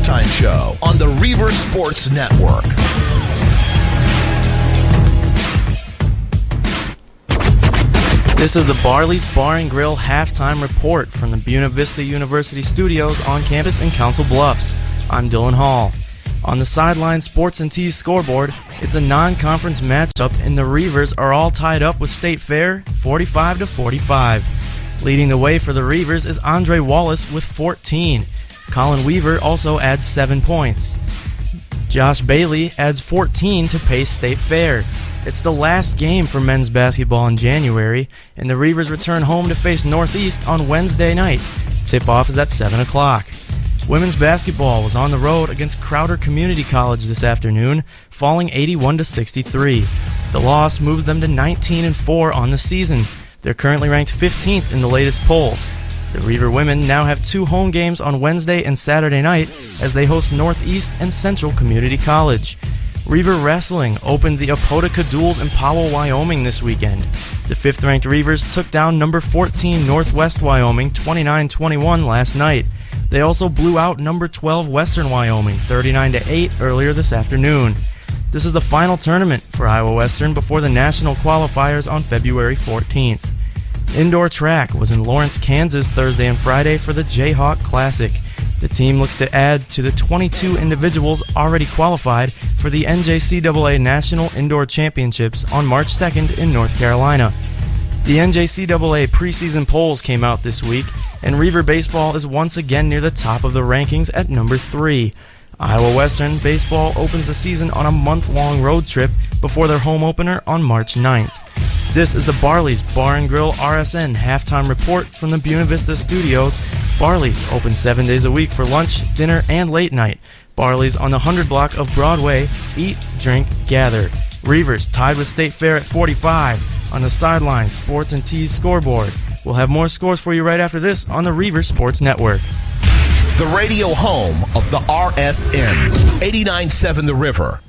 Halftime Show on the Reaver Sports Network. This is the Barley's Bar and Grill halftime report from the Buena Vista University studios on campus in Council Bluffs. I'm Dylan Hall. On the Sideline Sports and Tees scoreboard, it's a non-conference matchup, and the Reavers are all tied up with State Fair 45-45. Leading the way for the Reavers is Andre Wallace with 14. Colin Weaver also adds 7 points. Josh Bailey adds 14 to pace State Fair. It's the last game for men's basketball in January, and the Reavers return home to face Northeast on Wednesday night. Tip-off is at 7 o'clock. Women's basketball was on the road against Crowder Community College this afternoon, falling 81-63. The loss moves them to 19-4 on the season. They're currently ranked 15th in the latest polls. The Reaver women now have 2 home games on Wednesday and Saturday night as they host Northeast and Central Community College. Reaver Wrestling opened the Apodica Duels in Powell, Wyoming this weekend. The 5th-ranked Reavers took down number 14 Northwest Wyoming 29-21 last night. They also blew out number 12 Western Wyoming 39-8 earlier this afternoon. This is the final tournament for Iowa Western before the national qualifiers on February 14th. Indoor track was in Lawrence, Kansas Thursday and Friday for the Jayhawk Classic. The team looks to add to the 22 individuals already qualified for the NJCAA National Indoor Championships on March 2nd in North Carolina. The NJCAA preseason polls came out this week, and Reaver Baseball is once again near the top of the rankings at number 3. Iowa Western Baseball opens the season on a month-long road trip before their home opener on March 9th. This is the Barley's Bar and Grill RSN halftime report from the Buena Vista studios. Barley's open 7 days a week for lunch, dinner, and late night. Barley's on the 100 block of Broadway. Eat, drink, gather. Reavers tied with State Fair at 45 on the Sideline Sports and Tees scoreboard. We'll have more scores for you right after this on the Reaver Sports Network. The radio home of the RSN, 89.7 The River.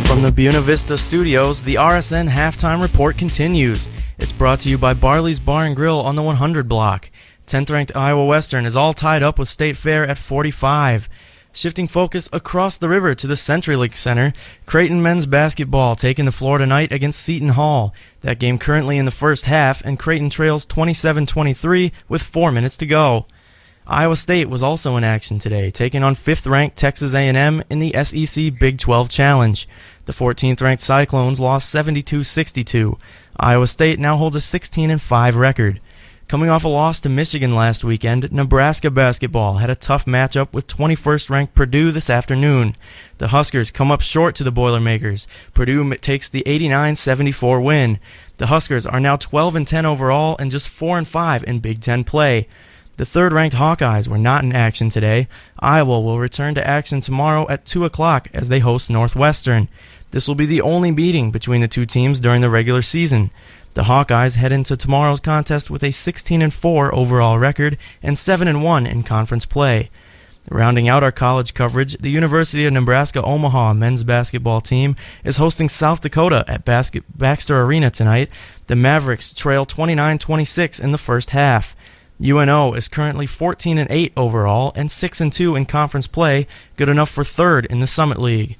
From the Buena Vista studios, the RSN halftime report continues. It's brought to you by Barley's Bar and Grill on the 100 block. 10th-ranked Iowa Western is all tied up with State Fair at 45. Shifting focus across the river to the CenturyLink Center, Creighton men's basketball taking the floor tonight against Seton Hall. That game currently in the first half, and Creighton trails 27-23 with 4 minutes to go. Iowa State was also in action today, taking on 5th-ranked Texas A&M in the SEC Big 12 Challenge. The 14th-ranked Cyclones lost 72-62. Iowa State now holds a 16-5 record. Coming off a loss to Michigan last weekend, Nebraska basketball had a tough matchup with 21st-ranked Purdue this afternoon. The Huskers come up short to the Boilermakers. Purdue takes the 89-74 win. The Huskers are now 12-10 overall and just 4-5 in Big Ten play. The 3rd-ranked Hawkeyes were not in action today. Iowa will return to action tomorrow at 2 o'clock as they host Northwestern. This will be the only meeting between the two teams during the regular season. The Hawkeyes head into tomorrow's contest with a 16-4 overall record and 7-1 in conference play. Rounding out our college coverage, the University of Nebraska-Omaha men's basketball team is hosting South Dakota at Baxter Arena tonight. The Mavericks trail 29-26 in the first half. UNO is currently 14-8 overall and 6-2 in conference play, good enough for 3rd in the Summit League.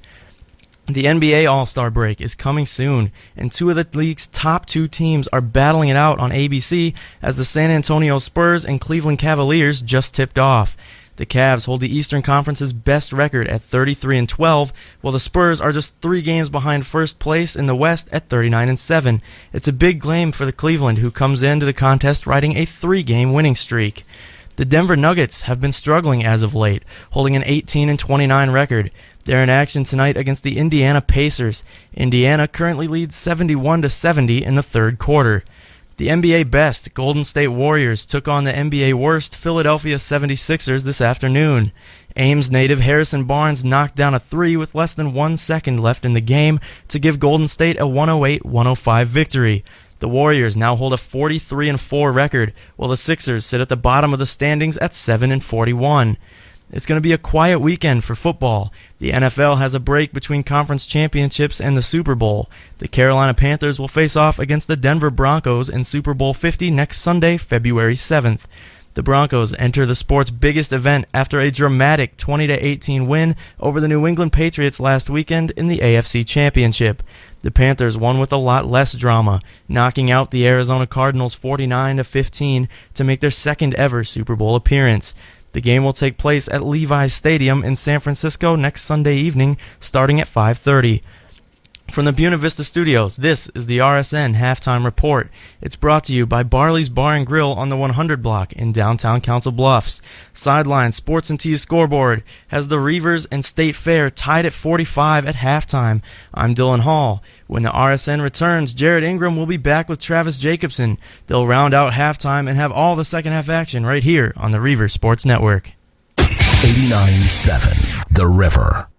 The NBA All-Star break is coming soon, and 2 of the league's top 2 teams are battling it out on ABC as the San Antonio Spurs and Cleveland Cavaliers just tipped off. The Cavs hold the Eastern Conference's best record at 33-12, while the Spurs are just 3 games behind first place in the West at 39-7. It's a big claim for the Cleveland, who comes into the contest riding a 3-game winning streak. The Denver Nuggets have been struggling as of late, holding an 18-29 record. They're in action tonight against the Indiana Pacers. Indiana currently leads 71-70 in the 3rd quarter. The NBA best Golden State Warriors took on the NBA worst Philadelphia 76ers this afternoon. Ames native Harrison Barnes knocked down a 3 with less than 1 second left in the game to give Golden State a 108-105 victory. The Warriors now hold a 43-4 record, while the Sixers sit at the bottom of the standings at 7-41. It's going to be a quiet weekend for football. The NFL has a break between conference championships and the Super Bowl. The Carolina Panthers will face off against the Denver Broncos in Super Bowl 50 next Sunday, February 7th. The Broncos enter the sport's biggest event after a dramatic 20-18 win over the New England Patriots last weekend in the AFC Championship. The Panthers won with a lot less drama, knocking out the Arizona Cardinals 49-15 to make their second ever Super Bowl appearance. The game will take place at Levi's Stadium in San Francisco next Sunday evening, starting at 5:30. From the Buena Vista Studios, this is the RSN Halftime Report. It's brought to you by Barley's Bar and Grill on the 100 block in downtown Council Bluffs. Sideline Sports and Tees scoreboard has the Reavers and State Fair tied at 45 at halftime. I'm Dylan Hall. When the RSN returns, Jared Ingram will be back with Travis Jacobson. They'll round out halftime and have all the second half action right here on the Reavers Sports Network. 89.7 The River.